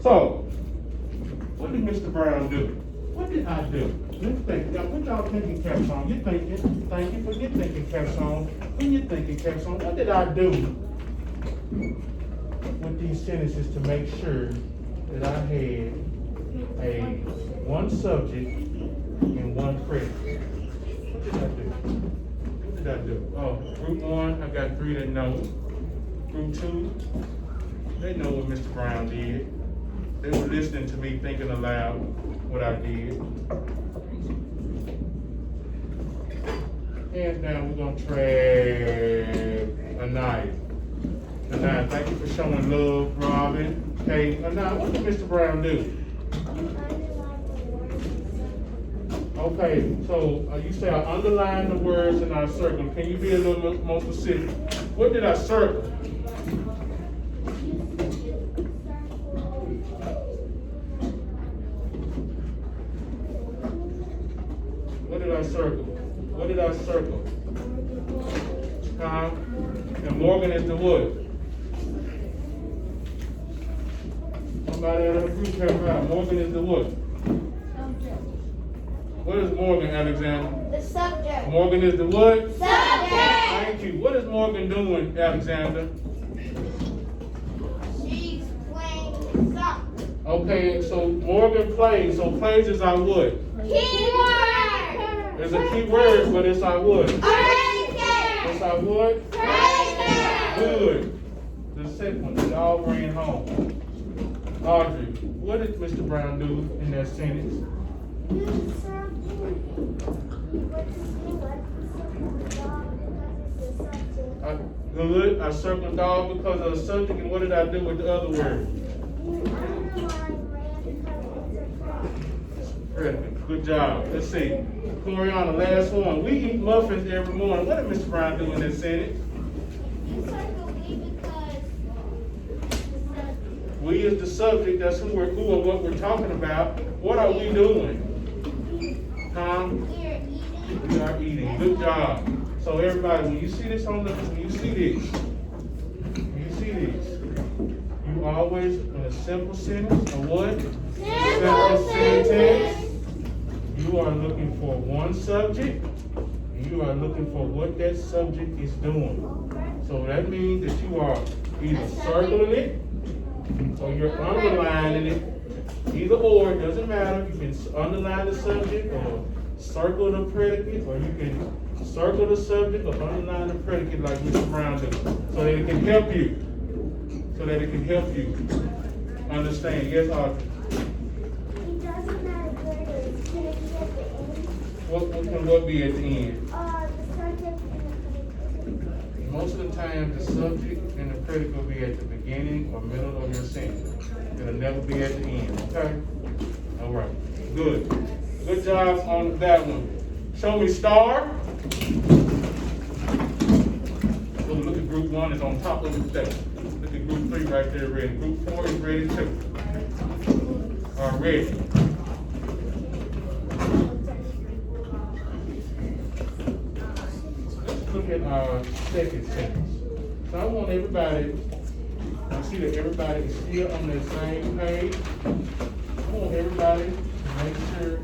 So, what did Mr. Brown do? What did I do? Let's think. Now, put y'all thinking caps on. You're thinking. Thank you for your thinking caps on. When you're thinking caps on, what did I do with these sentences to make sure that I had one subject and one predicate? What did I do? What did I do? Oh, group 1, I got 3 that know. Group 2, they know what Mr. Brown did. They were listening to me thinking aloud what I did. Hands down, we're gonna trade Anaya. Anaya, thank you for showing love, Robin. Hey, Anaya, what did Mr. Brown do? Okay, so you say I underline the words and I circle. Can you be a little more specific? What did I circle? What did I circle? What did I circle? And Morgan is the what? Somebody out of the group help out. Morgan is the what? What is Morgan, Alexander? The subject. Morgan is the what? Subject. Thank you. What is Morgan doing, Alexander? She's playing soccer. Okay, so Morgan plays. So plays is our what? Keyword. It's a key word, but it's our what? Eraser. It's our what? Eraser. Good. The second one, they all ran home. Audrey, what did Mr. Brown do in that sentence? Good. I circled dog because of the subject, and what did I do with the other word? Good job. Let's see. Gloriana, last one. We eat muffins every morning. What did Mr. Brown do in that sentence? We is the subject. That's who or what we're talking about. What are we doing? Tom? We are eating. Good job. So everybody, when you see this when you see this, you always, in a simple sentence, a what? Simple sentence. You are looking for one subject, and you are looking for what that subject is doing. So that means that you are either circling it, or you're underlining it. Either or, it doesn't matter. You can underline the subject, or circle the predicate, or you can circle the subject or underline the predicate like Mr. Brown did, so that it can help you. So that it can help you understand. Yes, Audrey? It doesn't matter where it is. Can it be at the end? What can what be at the end? The subject and the predicate. Most of the time, the subject and the predicate will be at the beginning or middle of your sentence. It'll never be at the end, okay? All right, good. Good job on that one. Show me star. So look at group 1, it's on top of the step. Look at group 3 right there ready. Group 4 is ready too. Ready. Let's look at our second sentence. So I want everybody, I see that everybody is still on the same page. I want everybody to make sure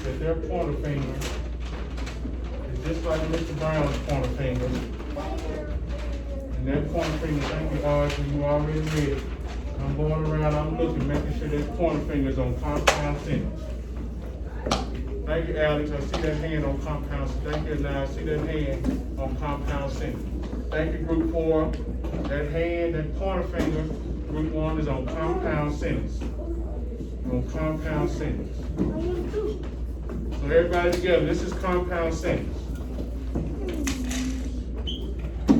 that their pointer finger is just like Mr. Brown's pointer finger. And that pointer finger, thank you, Audrey, you already read it. I'm going around, I'm looking, making sure that pointer finger's on compound sentence. Thank you, Alex. I see that hand on compound. Thank you, now I see that hand on compound sentence. Thank you, group 4. That hand, that pointer finger, group 1 is on compound sentence. On compound sentence. So everybody together, this is compound sentence.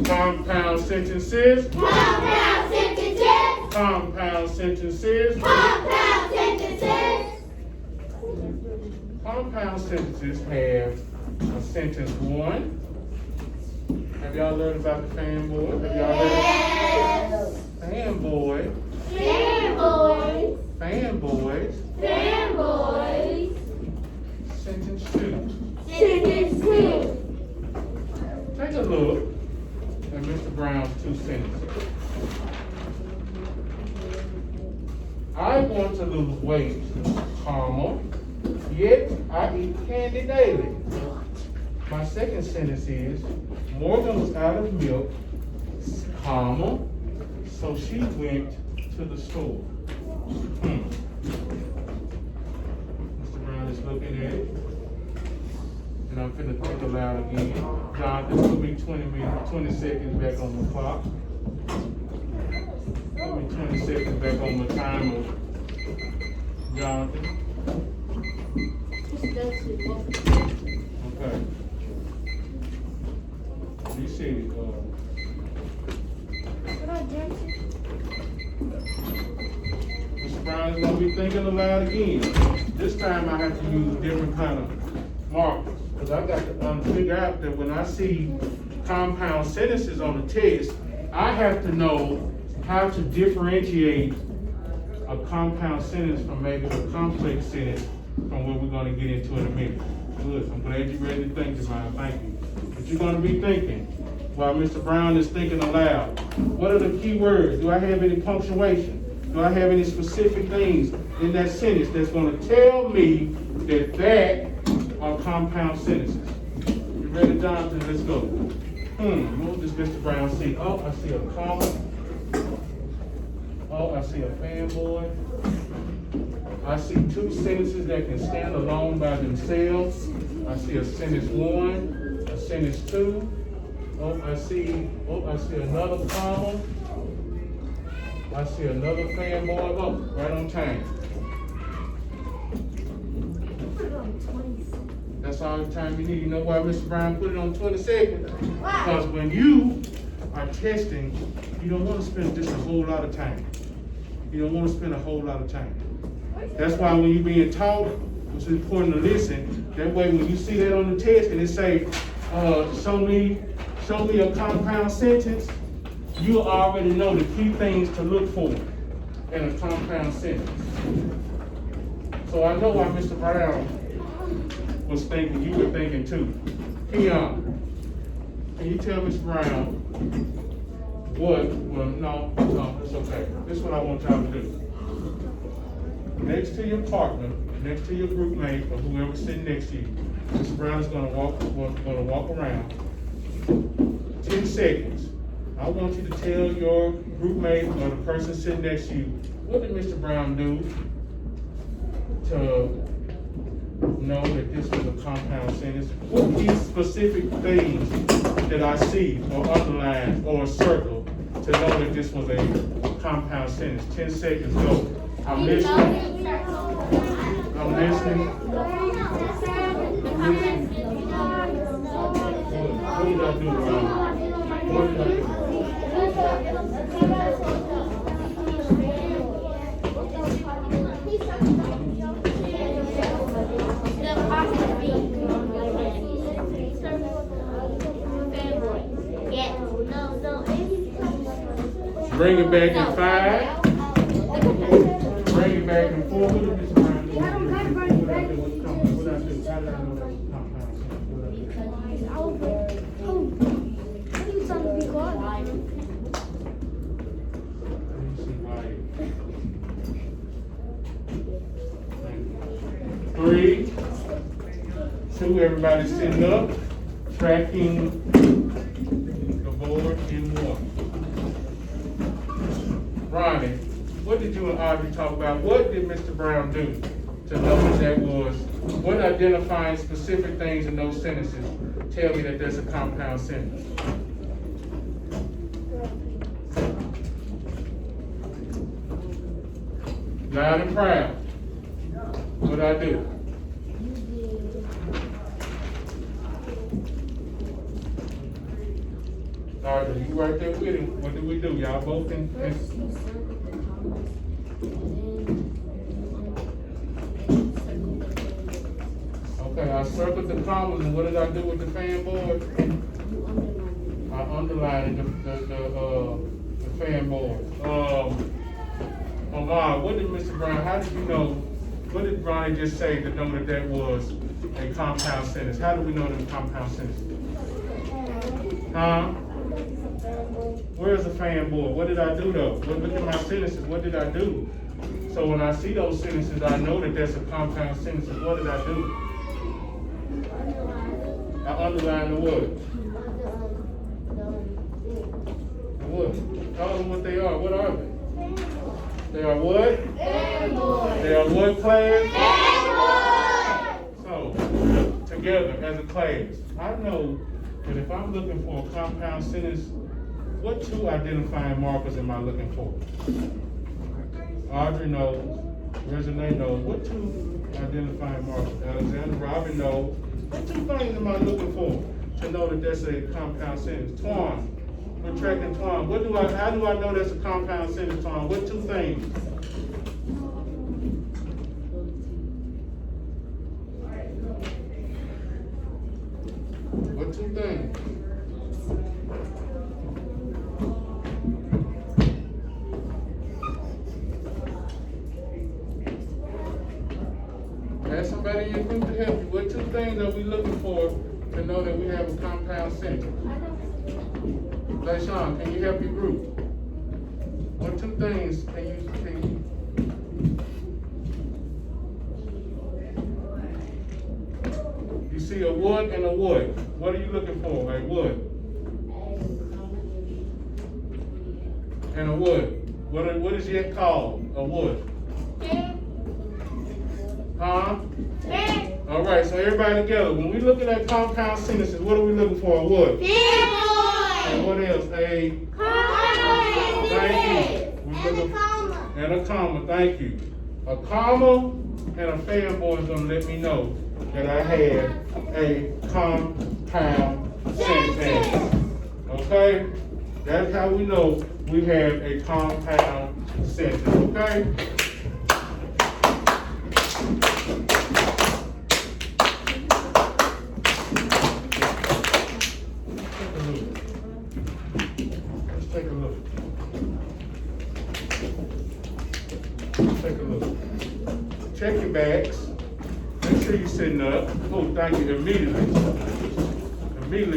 Compound sentences. Compound sentences. Compound sentences. Compound sentences. Compound sentences have a sentence 1. Have y'all learned about the fanboy? Have y'all heard? Yes. Fanboy. Fanboys. Fanboys. Fanboys. Sentence 2. Sentence 2. Take a look at Mr. Brown's 2 sentences. I I want to lose weight, comma, yet I eat candy daily. My second sentence is, Morgan was out of milk, comma, so she went to the store. Mr. Brown is looking at it. And I'm finna think aloud again. Jonathan, put me 20 seconds back on the clock. Put me 20 seconds back on the timer, Jonathan. Okay. You see it, Mr. Brown is gonna be thinking aloud again. This time I have to use different kind of markers. Because I got to figure out that when I see compound sentences on the test, I have to know how to differentiate a compound sentence from maybe a complex sentence from what we're going to get into in a minute. Good. I'm glad you're ready to think, Divine. Thank you. But you're going to be thinking while Mr. Brown is thinking aloud. What are the key words? Do I have any punctuation? Do I have any specific things in that sentence that's going to tell me that that are compound sentences? You ready, Jonathan? Let's go. What does Mr. Brown see? Oh, I see a comma. Oh, I see a fanboy. I see two sentences that can stand alone by themselves. I see a sentence 1, a sentence 2. Oh, I see another comma. I see another fanboy. Oh, right on time. That's all the time you need. You know why Mr. Brown put it on 20 seconds? Because when you are testing, you don't want to spend just a whole lot of time. You don't want to spend a whole lot of time. That's why when you're being taught, it's important to listen. That way when you see that on the test and it say, show me a compound sentence, you already know the key things to look for in a compound sentence. So I know why Mr. Brown was thinking, you were thinking too. Keon, can you tell Mr. Brown no, it's okay. This is what I want y'all to do. Next to your partner, next to your group mate, or whoever's sitting next to you, Mr. Brown is gonna walk around 10 seconds. I want you to tell your group mate or the person sitting next to you, what did Mr. Brown do to know that this was a compound sentence? What are these specific things that I see or underline or circle to know that this was a compound sentence? 10 seconds, go. I'm listening. I'm listening. What did I do, Ron? What did I do? Bring it back in 5. Bring it back in 4. What did Mr. Brown do? What I do? How did I know that was compound sentence? What I do? Let me see why. 3, 2, everybody sitting up, tracking the board in 1. Ronnie, what did you and Audrey talk about? What did Mr. Brown do to know that was, what identifying specific things in those sentences tell me that there's a compound sentence? Loud and proud. What did I do? All right, you right there with him. What did we do? Y'all both in? Okay, I circled the commas, and what did I do with the fan board? I underlined the fan board. Omar, what did Mr. Brown, how did you know, what did Ronnie just say to know that that was a compound sentence? How do we know that a compound sentence? Huh? Where's the fan board? What did I do though? Look at my sentences. What did I do? So when I see those sentences, I know that that's a compound sentence. What did I do? I underline the what? The what? Tell them what they are. What are they? They are what? They are what class? So, together as a class, I know that if I'm looking for a compound sentence, what two identifying markers am I looking for? Audrey knows. Resonate knows. What two identifying markers? Alexander, Robin knows. What two things am I looking for to know that that's a compound sentence? Twan, we're tracking Twan. How do I know that's a compound sentence, Twan? What two things? What two things? Ask somebody in your group to help you. What two things are we looking for to know that we have a compound sentence? LaShawn, can you help your group? What two things can you You see a what and a what. What are you looking for? A what? And a what? What is yet called? A what? Huh? All right, so everybody together. When we look at that compound sentences, what are we looking for? A what? And what else? A comma. Thank you. And a comma. Thank you. A comma and a fanboy is going to let me know that I had a compound sentence. Okay? That's how we know we have a compound sentence. Okay? Take a look. Take a look. Check your bags. Make sure you're sitting up. Oh, thank you. Immediately.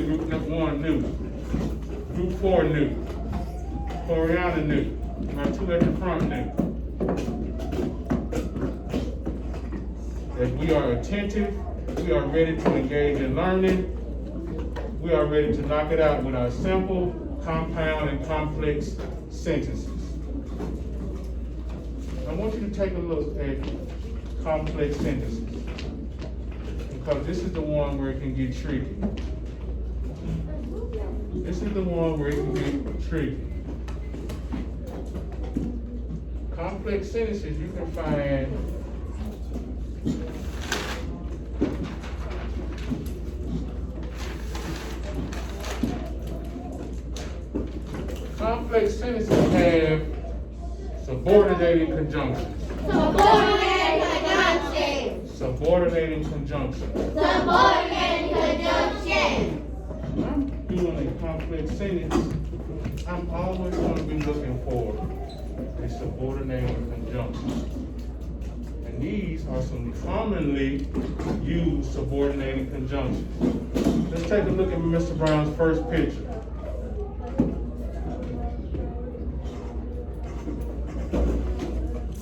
Group number 1 new. Group 4 new. Coriana new. My 2 at the front new. As we are attentive, we are ready to engage in learning. We are ready to knock it out with our simple, compound, and complex sentences. I want you to take a look at complex sentences, because this is the one where it can get tricky. This is the one where it can get tricky. Complex sentences you can find complex sentences have subordinating conjunctions. Subordinating conjunctions. When I'm doing a complex sentence, I'm always going to be looking for a subordinating conjunction. And these are some commonly used subordinating conjunctions. Let's take a look at Mr. Brown's first picture.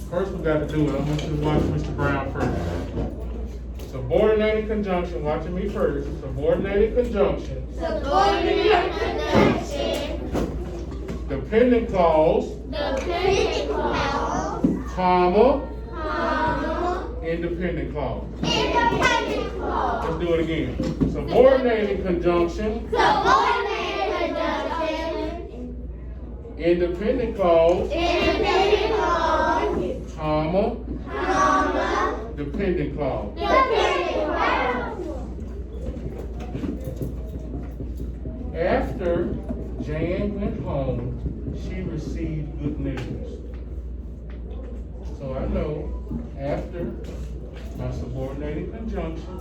First we got to do it. I want you to watch Mr. Brown first. Subordinating conjunction, watching me first. Subordinating conjunction. Dependent clause. Comma. Independent clause. Let's do it again. Subordinating conjunction. Independent clause. Comma. Dependent clause. After Jan went home, she received good news. So I know after my subordinating conjunction,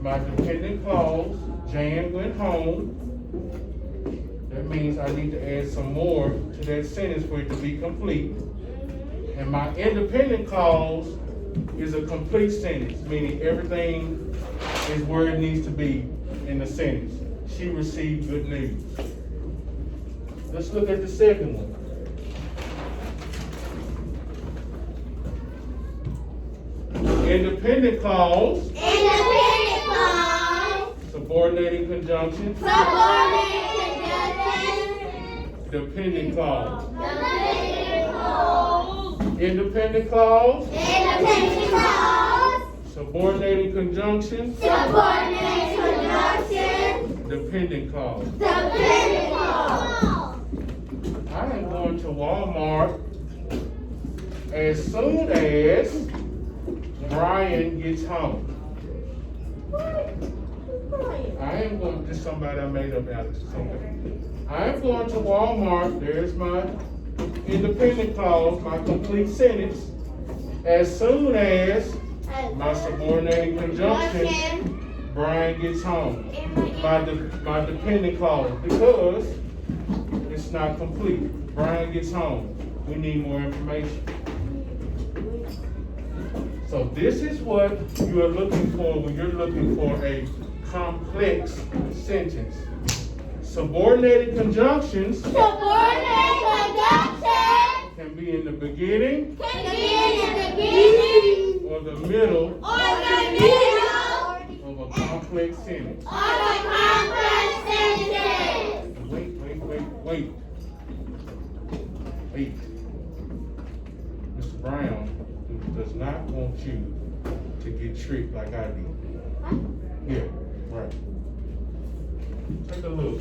my dependent clause, Jan went home, that means I need to add some more to that sentence for it to be complete. And my independent clause is a complete sentence, meaning everything is where it needs to be in the sentence. She received good news. Let's look at the second one. Independent clause. Independent clause. Subordinating conjunction. Subordinate conjunction. Dependent clause. Dependent clause. Independent clause. Independent clause. Subordinating conjunction. Subordinate conjunction. Dependent clause. Dependent clause. I am going to Walmart as soon as Brian gets home. I am going to, somebody I made up out of something. I am going to Walmart, there's my independent clause, my complete sentence, as soon as my subordinating conjunction, Brian gets home. My dependent clause, because it's not complete. Brian gets home. We need more information. So this is what you are looking for when you're looking for a complex sentence. Subordinated conjunctions Subordinate conjunction. can be in the beginning Can be in the beginning or the middle or the middle of a complex sentence. of a complex sentence. Wait. Mr. Brown does not want you to get tricked like I did. Yeah, right. Take a look.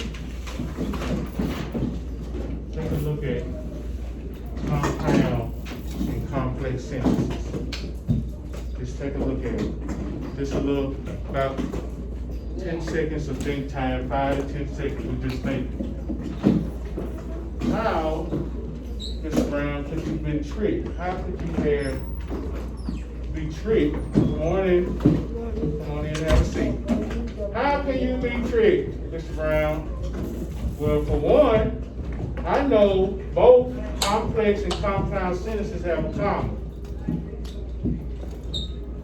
Take a look at compound and complex sentences. Just take a look at it. Just a little, about 10 seconds of think time, 5 to 10 seconds we just think. How, Mr. Brown, could you been tricked? How could you be tricked? Come on in. Come on in and have a seat. How can you be tricked, Mr. Brown? Well, for one, I know both complex and compound sentences have a comma.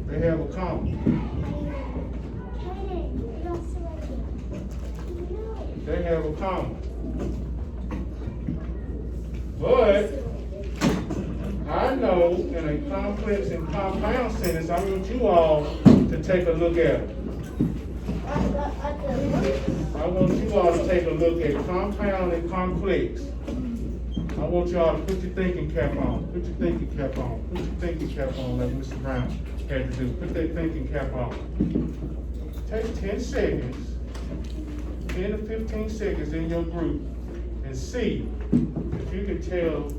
They have a comma. They have a comma. But I know in a complex and compound sentence, I want you all to take a look at it. I want you all to take a look at compound and complex. I want you all to put your thinking cap on. Put your thinking cap on. Put your thinking cap on like Mr. Brown had to do. Put that thinking cap on. Take 10 seconds, 10 to 15 seconds in your group and see if you can tell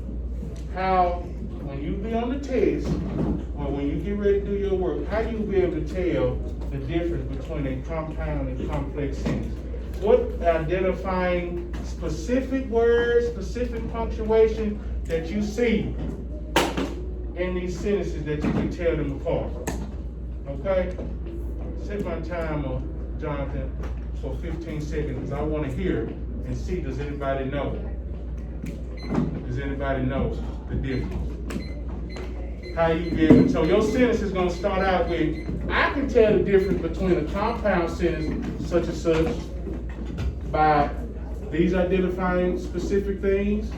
how, when you be on the test, or when you get ready to do your work, how you be able to tell the difference between a compound and complex sentence. What identifying specific words, specific punctuation that you see in these sentences that you can tell them apart. Okay? Set my timer, Jonathan, for 15 seconds because I want to hear and see, does anybody know? Does anybody know the difference? How you be able to, so your sentence is going to start out with, I can tell the difference between a compound sentence such and such by these identifying specific things,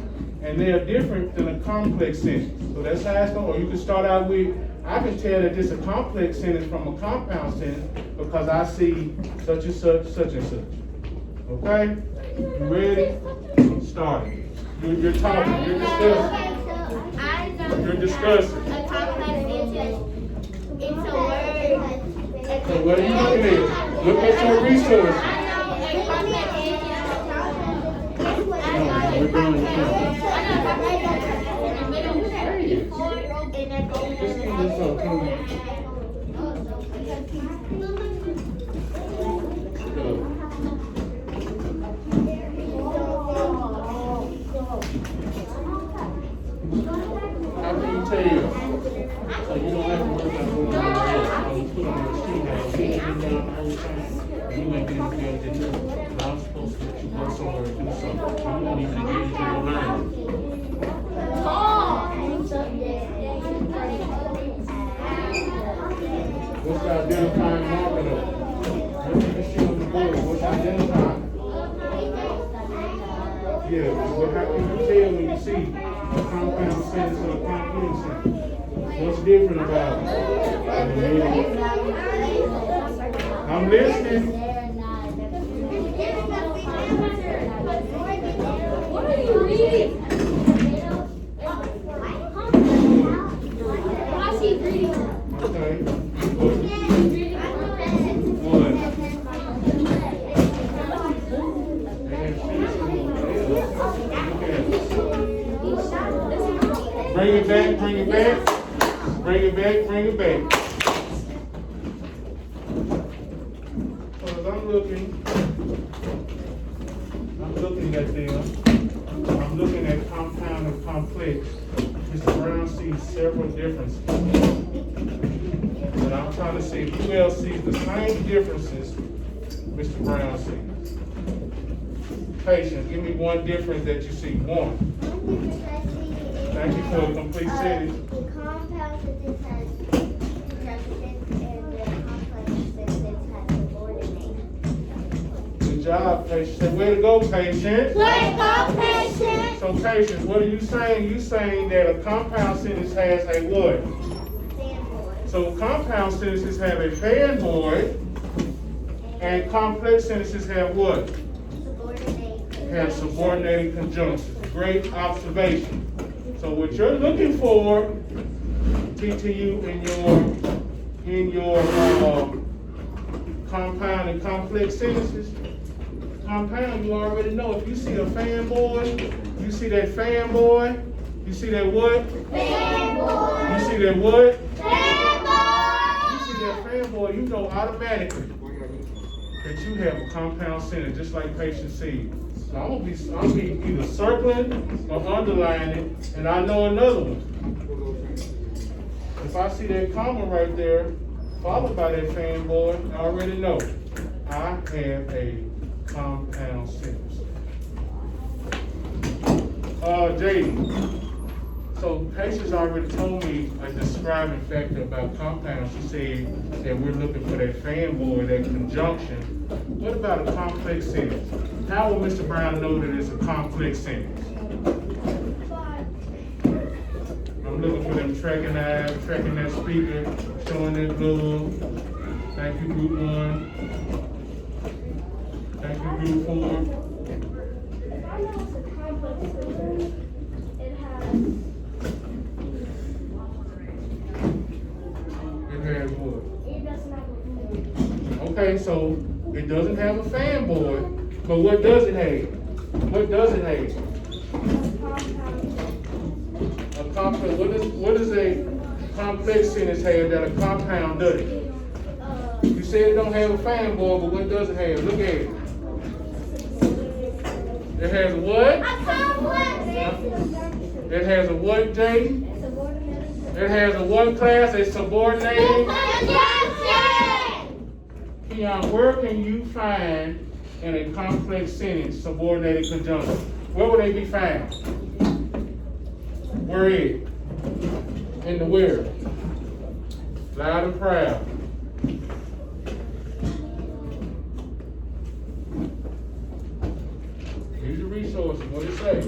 and they are different than a complex sentence. So that's how it's going. Or you can start out with, I can tell that this is a complex sentence from a compound sentence because I see such and such, such and such. Okay? You ready? Start it. You're talking. You're discussing. You're discussing. A complex sentence. It's a word. So what are you looking at? Look at your resources. We're doing it now. Just give this up, come on. How can you tell? So you don't have to worry about going on your put on your sheet now. You ain't been down the whole time. You ain't been able to do it. Now I'm supposed to let you go somewhere and do something. You won't even engage in your learning. What's the identifying marker though? What you can see on the board? What's identifying? Yeah, but how can you tell when you see a compound sentence or a complex sentence? What's different about it? I'm listening. What are you reading? Why is he reading? Okay. Bring it back, bring it back. Bring it back, bring it back. So as I'm looking at them. I'm looking at compound and complex. Mr. Brown sees several differences. But I'm trying to see who else sees the same differences Mr. Brown sees. Patience, give me one difference that you see. One. Thank you for a complete sentence. The compound sentence has conjunctions and the complex sentence has subordinate. Good job, Patience. Say, way to go, Patience. Way to go, Patience. So, Patience, what are you saying? You're saying that a compound sentence has a what? Fanboy. So, compound sentences have a fanboy, and complex sentences have what? Subordinate. Have subordinating conjunctions. Great observation. So what you're looking for, TTU, in your compound and complex sentences, compound you already know. If you see a fanboy, you see that fanboy, you see that what? Fanboy. You see that what? Fanboy. You see that fanboy, you know automatically that you have a compound sentence, just like Patience sees. So I'm gonna be either circling or underlining, and I know another one. If I see that comma right there, followed by that fanboy, I already know I have a compound sentence. JD. So Patience already told me a describing factor about compounds. She said that we're looking for that fanboy, that conjunction. What about a complex sentence? How will Mr. Brown know that it's a complex sentence? I'm looking for them tracking eyes, tracking that speaker, showing that glove. Thank you, group 1. Thank you, group 4. If I know it's a complex sentence, it has. It has what? It doesn't have a fanboy. Okay, so it doesn't have a fanboy, but what does it have? What does it have? A compound. What does a complex sentence have that a compound doesn't? You said it don't have a fanboy, but what does it have? Look at it. It has what? A complex. It has a what, Jay? It has a what class? A subordinating. Keon, where can you find in a complex sentence subordinated conjunction? Where would they be found? Where is? In the where? Loud and proud. Here's your resources. What it say?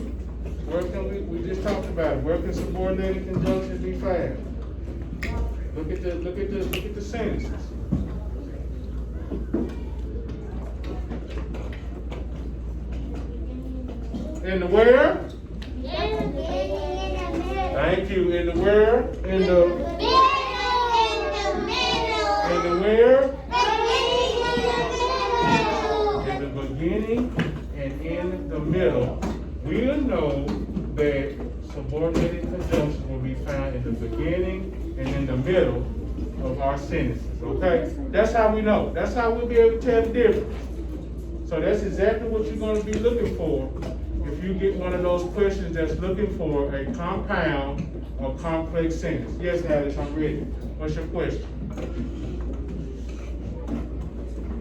Where can we just talked about it. Where can subordinated conjunctions be found? Look at the sentences. In the where? Thank you. In the where? In the where? In the beginning and in the middle. We'll know that subordinated conjunctions will be found in the beginning and in the middle of our sentences. Okay? That's how we know. That's how we'll be able to tell the difference. So that's exactly what you're going to be looking for if you get one of those questions that's looking for a compound or complex sentence. Yes, Alice, I'm ready. What's your question?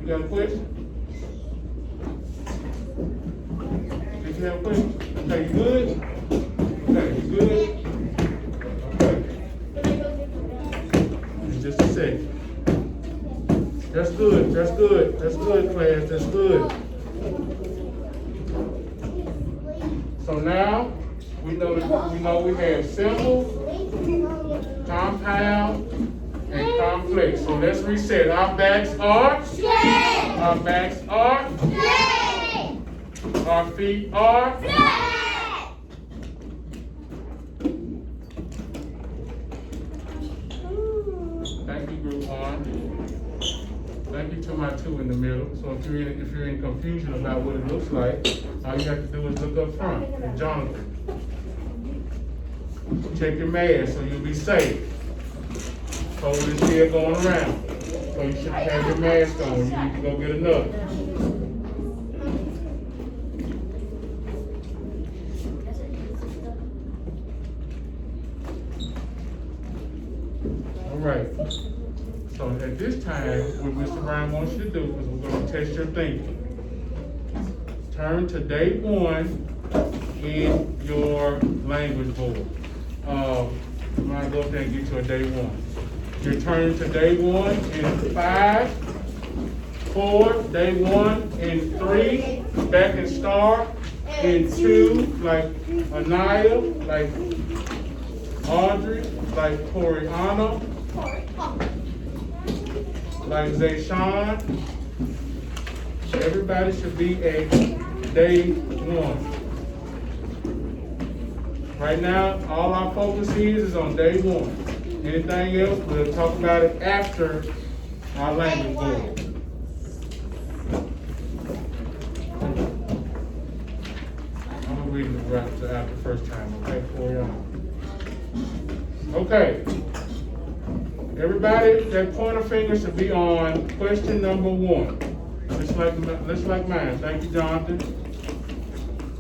You got a question? Did you have a question? Okay, you good? Okay, you good? Okay. In just a second. That's good, that's good, that's good, class, that's good. So now, we know we have simple, compound, and complex. So let's reset. Our backs are Straight. our backs are Straight. our feet are Flat. thank you, group one. Thank you to my two in the middle. So if you're in confusion about what it looks like, all you have to do is look up front at Jonathan. Check your mask so you'll be safe. COVID is still going around. So you should have your mask on. You need to go get another. All right. So at this time, what Mr. Brown wants you to do is we're going to test your thinking. Turn to day one in your language board. I'm going to go up there and get you a day one. You're turning to day one in 5, 4, day one in 3, back and start in 2, like Anaya, like Audrey, like Coriana, like Zayshawn. Everybody should be at day one. Right now, all our focus is on day one. Anything else, we'll talk about it after our language board. I'm gonna read it right after the first time, okay, Coriana? Okay. Everybody, that pointer finger should be on question number 1. Just like mine. Thank you, Jonathan.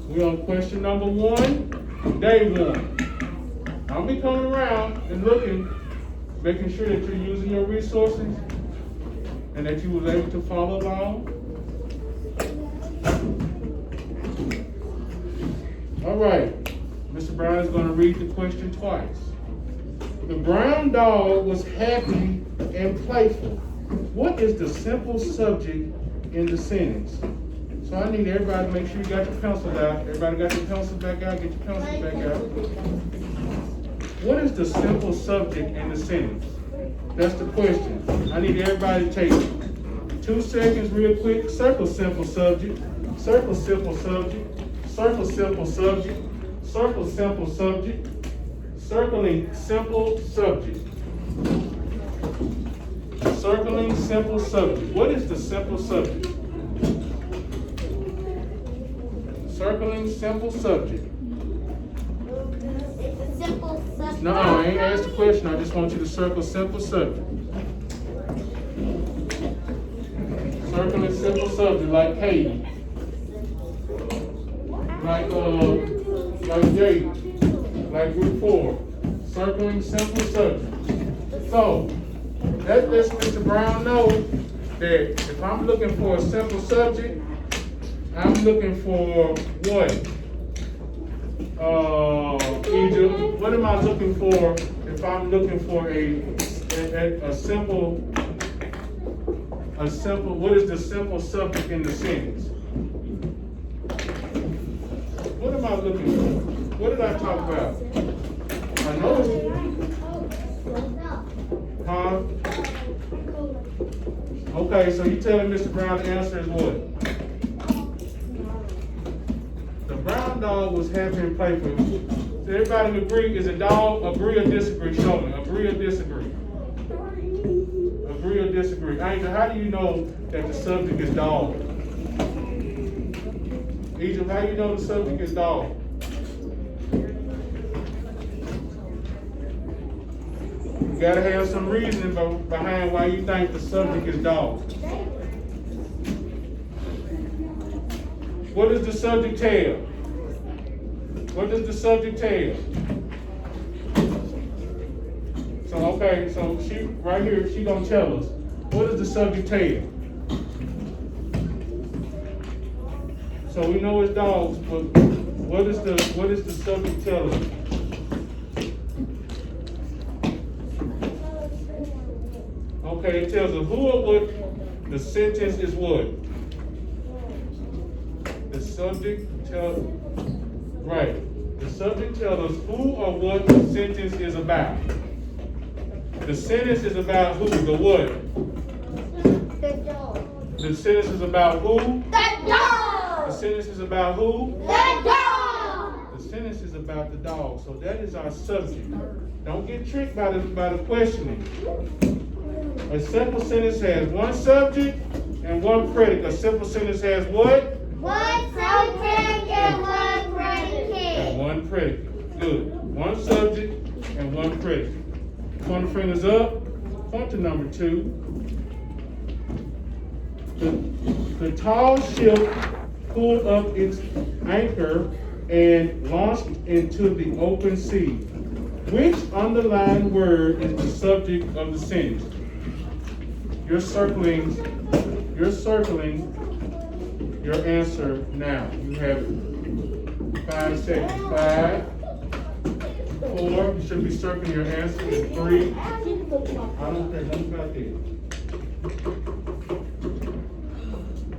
We're on question number 1, day 1. I'll be coming around and looking, making sure that you're using your resources and that you was able to follow along. All right. Mr. Brown is going to read the question twice. The brown dog was happy and playful. What is the simple subject in the sentence? So I need everybody to make sure you got your pencils out. Everybody got your pencils back out? Get your pencils back out. What is the simple subject in the sentence? That's the question. I need everybody to take 2 seconds real quick. Circle simple subject. Circle simple subject. Circle simple subject. Circle simple subject. Circling simple subject. Circling simple subject. What is the simple subject? Circling simple subject. It's a simple subject. No, I ain't asked the question. I just want you to circle simple subject. Circling simple subject like Katie. Like Jake. Like group 4. Circling simple subject. So, that lets Mr. Brown know that if I'm looking for a simple subject, I'm looking for what? Egypt. What am I looking for if I'm looking for a simple, what is the simple subject in the sentence? What am I looking for? What did I talk about? I know. Huh? Okay, so you telling Mr. Brown the answer is what? The brown dog was happy and playful. Does everybody agree? Is a dog? Agree or disagree? Show me. Agree or disagree? Agree or disagree? Angel, how do you know that the subject is dog? Egypt, how do you know the subject is dog? You gotta have some reasoning behind why you think the subject is dog. What does the subject tell? What does the subject tell? So, okay, so she, right here, she gonna tell us. What does the subject tell? So we know it's dogs, but what is the subject tell us? Okay, it tells us who or what. The sentence is what? The subject tells, right. The subject tells us who or what the sentence is about. The sentence is about who? The what? The dog. The sentence is about who? The dog. The sentence is about who? The dog. The sentence is about the dog. So that is our subject. Don't get tricked by the questioning. A simple sentence has one subject and one predicate. A simple sentence has what? One subject and one predicate. And one predicate. Good. One subject and one predicate. Point the fingers up. Point to number 2. The tall ship pulled up its anchor and launched into the open sea. Which underlined word is the subject of the sentence? You're circling your answer now. You have 5 seconds. 5, 4, you should be circling your answer in 3. I don't care nothing about that.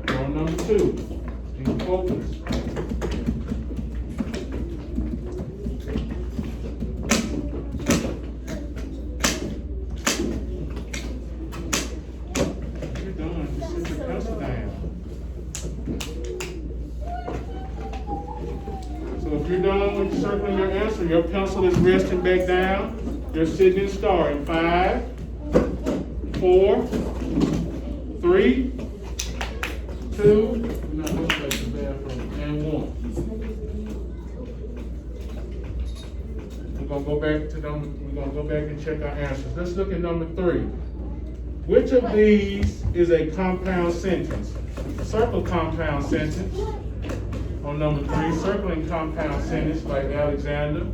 We're on number 2. Be focused. If you're done with circling your answer, your pencil is resting back down. You're sitting in star in 5, 4, 3, 2, and 1. We're gonna go back and check our answers. Let's look at number 3. Which of these is a compound sentence? Circle compound sentence. On number 3, circling compound sentence by Alexander.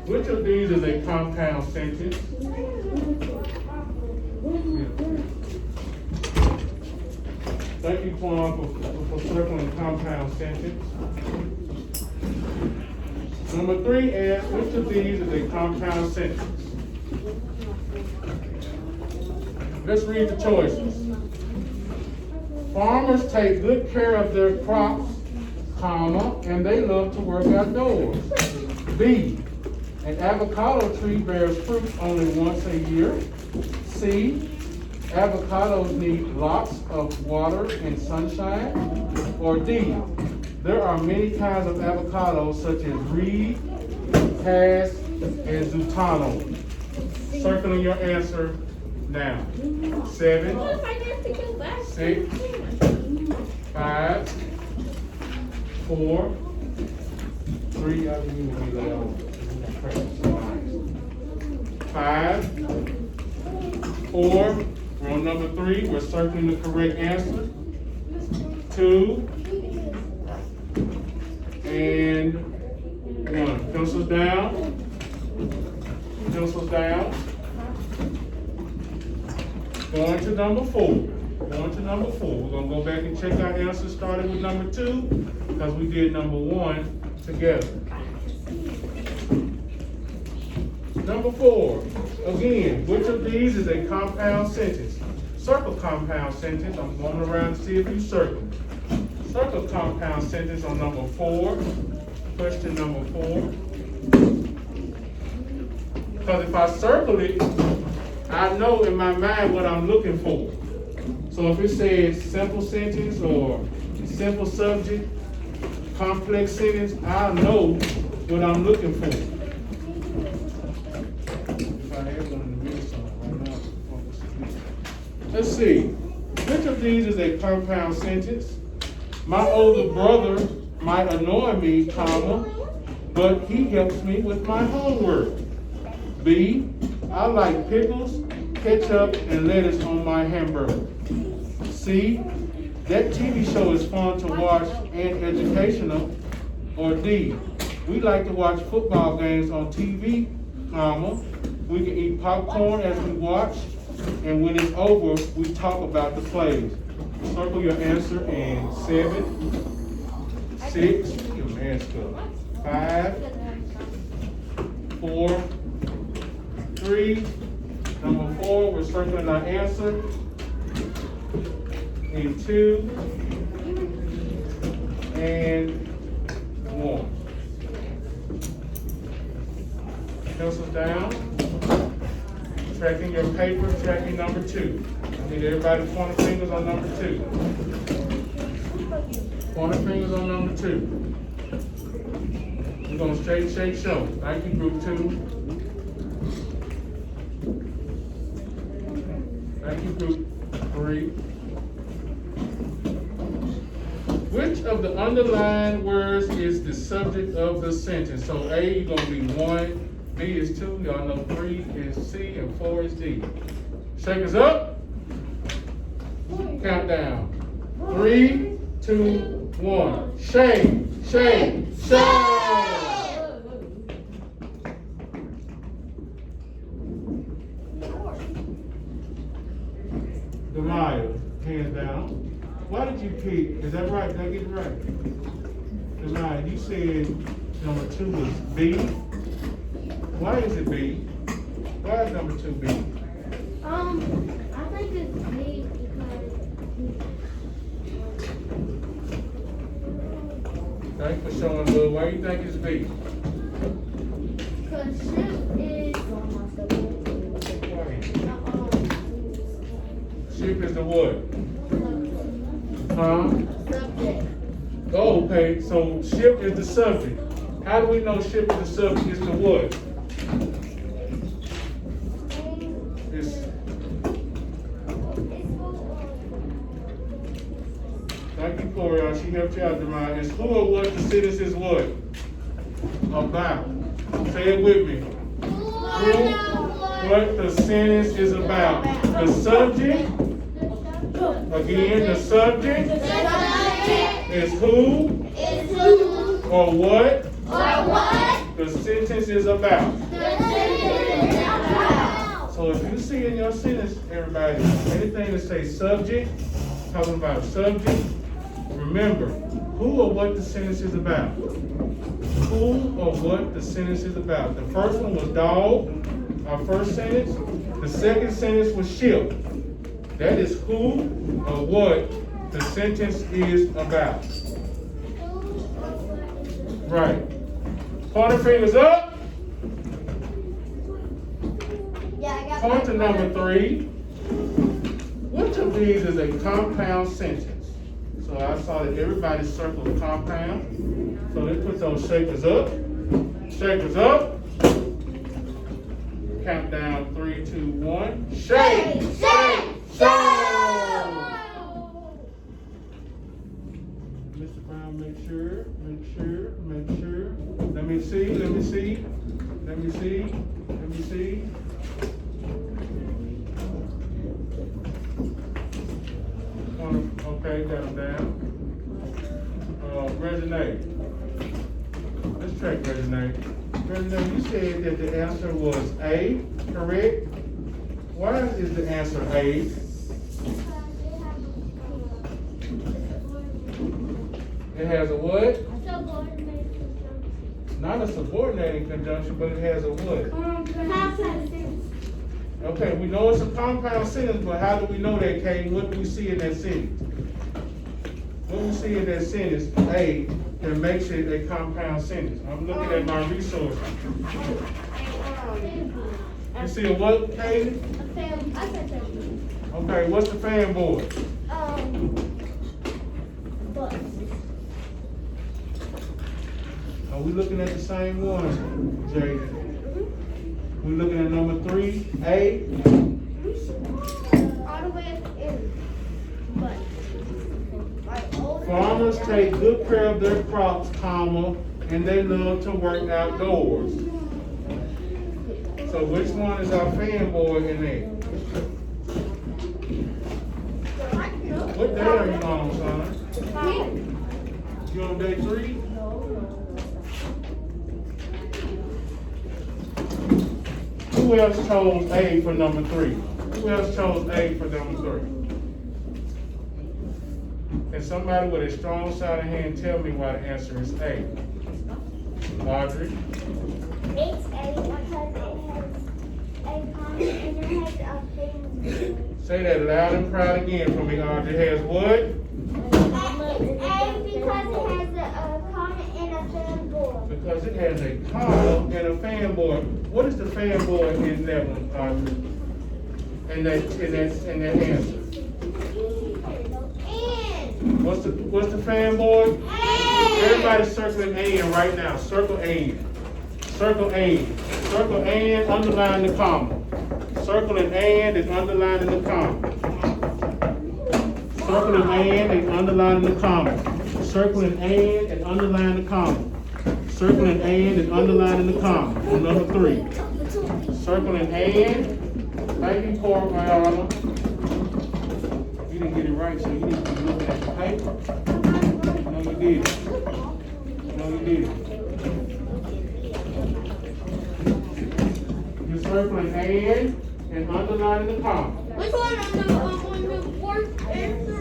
Which of these is a compound sentence? Thank you, Quan, for circling compound sentence. Number 3 asks, which of these is a compound sentence? Let's read the choices. Farmers take good care of their crops, comma, and they love to work outdoors. B, an avocado tree bears fruit only once a year. C, avocados need lots of water and sunshine. Or D, there are many kinds of avocados such as Reed, Hass, and Zutano. Circling your answer now. 7, 6, 5, 4, 3, 5, 4, we're on number 3, we're circling the correct answer. 2, and 1. Pencils down. Pencils down. Going to number 4. We're going to go back and check our answers starting with number 2 because we did number 1 together. Number 4. Again, which of these is a compound sentence? Circle compound sentence. I'm going around to see if you circle. Circle compound sentence on number 4. Question number 4. Because if I circle it, I know in my mind what I'm looking for. So if it says simple sentence or simple subject, complex sentence, I know what I'm looking for. If I had one in the middle right now. Let's see. Which of these is a compound sentence? My older brother might annoy me, comma, but he helps me with my homework. B, I like pickles, ketchup, and lettuce on my hamburger. C, that TV show is fun to watch and educational. Or D, we like to watch football games on TV, comma, we can eat popcorn as we watch, and when it's over, we talk about the plays. Circle your answer in 7, 6, your man's cup, 5, 4, 3, number 4, we're circling our answer in 2, and 1. pencils down. Tracking your paper, tracking number 2. I need everybody to point their fingers on number 2. Point their fingers on number 2. We're going to straight, shake, show. Thank you, group 2. Thank you, group 3. Which of the underlined words is the subject of the sentence? So A, you're going to be 1. B is 2, y'all know 3 is C, and 4 is D. Shakers up. Countdown. 3, 2, 1. Shake, shake, shake. Demaya, hands down. Why did you pick, is that right? Did I get it right? Demaya, you said number 2 was B. Why is it B? Why is number 2 B? I think it's B because. Thanks for showing love. Why do you think it's B? Because ship is. Ship is the what? Huh? Subject. Oh, okay. So ship is the subject. How do we know ship is the subject? Is the what? Thank you, Corian. She helped you out, Demaya. It's who or what the sentence is what? About. Say it with me. Who, what the sentence is about. The subject, again, the subject is who or what the sentence is about. So if you see in your sentence, everybody, anything that says subject, talking about a subject, remember, who or what the sentence is about. Who or what the sentence is about. The first one was dog, our first sentence. The second sentence was ship. That is who or what the sentence is about. Right. Point your fingers up. Point to number 3. Which of these is a compound sentence? So I saw that everybody circled compound. So let's put those shakers up. Shakers up. Countdown 3, 2, 1. Shake, shake, shake. Mr. Brown, make sure. Let me see. Okay, got them down. Reginae. Let's track Reginae. Reginae, you said that the answer was A, correct? Why is the answer A? It has a what? Not a subordinating conjunction, but it has a what? Okay, we know it's a compound sentence, but how do we know that, Katie? What do we see in that sentence? What do we see in that sentence, A, that makes it a compound sentence? I'm looking at my resources. You see a what, Katie? Okay, what's the fan board? Bus. Are we looking at the same one, Jaden? We're looking at number 3, A. All the way at the end. But. Farmers take good care of their crops, comma, and they love to work outdoors. So which one is our fan board in there? What day are you on, son? You on day 3? Who else chose A for number 3? Who else chose A for number 3? Can somebody with a strong side of hand tell me why the answer is A? Audrey? It's A because it has a comment and it has a thing. Say that loud and proud again for me, Audrey. It has what? It's A because it has a comment and a fan board. because it has a comma and a fanboy. What is the fanboy in that one, Audrey? In that answer? What's the fanboy? Everybody circling AN right now. Circle AN. Circle AN. Circle AN, underline the comma. Circling AN is underlining the comma. Circling AN and underlining the comma. Circling AN and underlining the comma. Circling AN and underlining the comma. On number 3. Circling AN. Thank you, Coriana. You didn't get it right, so you need to be looking at the paper. No, you did. No, you did. You're circling AN and underlining the comma. Which one on the fourth answer?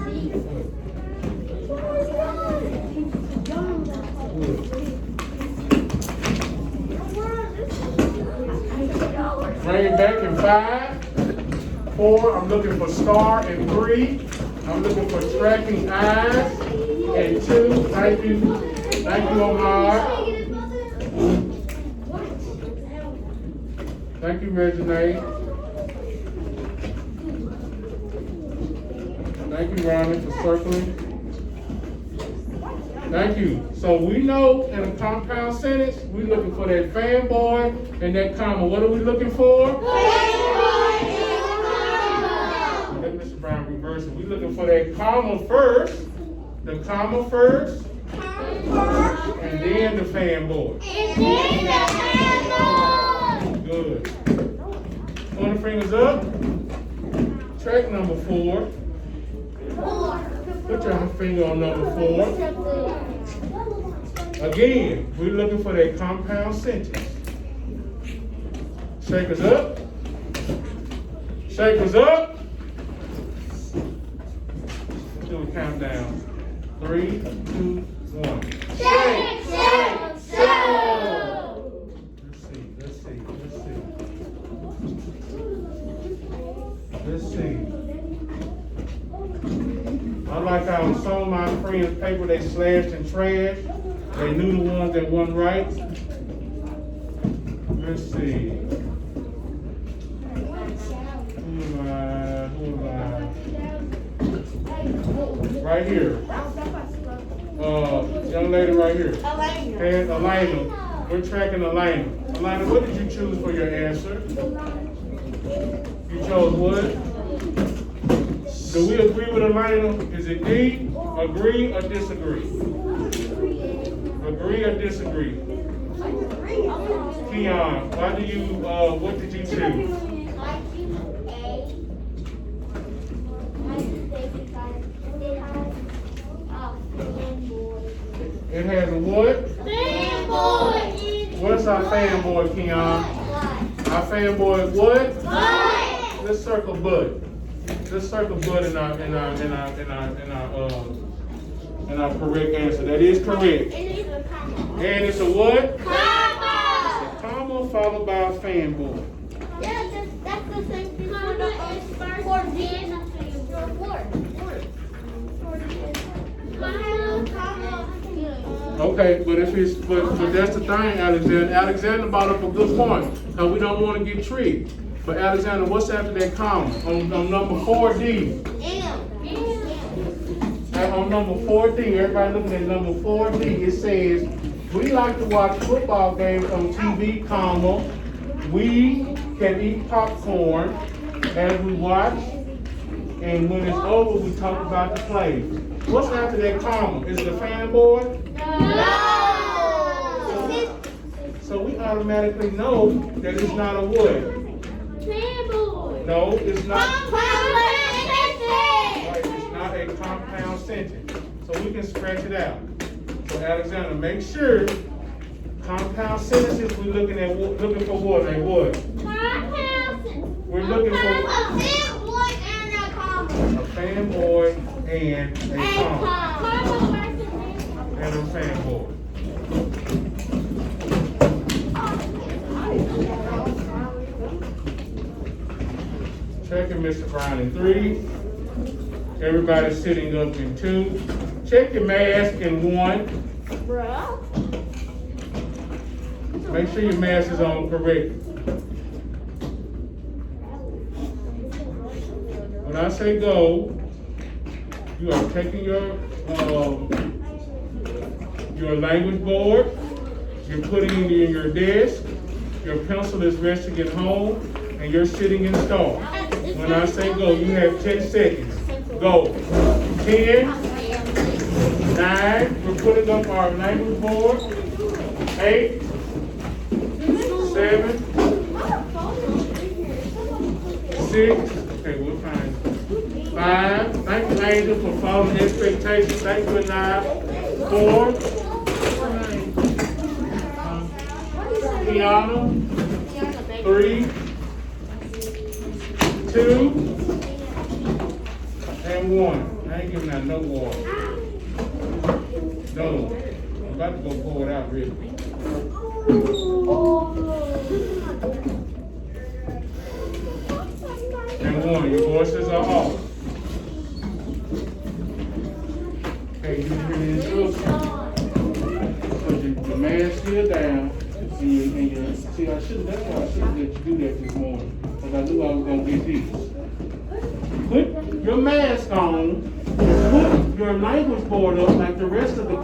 Bring it back in 5, 4. I'm looking for star and 3. I'm looking for tracking eyes and 2. Thank you. Thank you, Omar. Thank you, Reginae. Thank you, Ronnie, for circling. Thank you. So we know in a compound sentence, we're looking for that fanboy and that comma. What are we looking for? Fanboy and comma. Let Mr. Brown reverse it. We're looking for that comma first, the comma first, and then the fanboy. And then the fanboy. Good. Pointer fingers up. Track number 4. 4. Put your finger on number 4. Again, we're looking for that compound sentence. Shakers up. Shakers up. Let's do a countdown. 3, 2, 1. Shake, shake, shake. Let's see. Unlike how some of my friends' paper they slashed and trashed, they knew the ones that wasn't right. Let's see. Who am I? Right here. Young lady right here. And Elena. We're tracking Elena. Elena, what did you choose for your answer? You chose what? Do we agree with Elena? Is it D? Agree or disagree? Agree or disagree? Keon, why do you, what did you choose? It has a what? Fanboy. What's our fanboy, Keon? Our fanboy is what? Butt. Let's circle butt. Let's circle butt in our correct answer. That is correct. And it's a what? Comma. It's a comma followed by a fanboy. Yeah, that's the same thing for the for D. Okay, but that's the thing, Alexander. Alexander brought up a good point. Because we don't want to get tricked. But Alexander, what's after that comma? On number 4D. On number 4D, everybody looking at number 4D, it says, we like to watch football games on TV, comma. We can eat popcorn as we watch. And when it's over, we talk about the plays. What's after that comma? Is it a fanboy? No. So we automatically know that it's not a what? Fanboy. No, it's not. Compound Right, it's not a compound sentence. So we can scratch it out. So Alexander, make sure compound sentences we're looking for what? A what? We're looking for a fanboy and a comma. a fanboy and a comma. And a fanboy. Checking Mr. Brown in 3. Everybody sitting up in 2. Check your mask in 1. Make sure your mask is on correctly. When I say go, you are taking your language board, you're putting it in your desk, your pencil is resting at home, and you're sitting in stall. When I say go, you have 10 seconds. Go. 10, 9, we're putting up our language board. 8, 7, 6, okay, we're fine. 5, thank you, Angel, for following expectations. Thank you, Anaya. 4, Kiana. 3, 2, and 1. I ain't giving out no water. No. I'm about to go pour it out, really. And 1, your voices are off. Okay, you hear the instructions? Put your mask still down. See, that's why I should have let you do that this morning. Because I knew I was going to get this. Put your mask on, put your language board up like the rest of the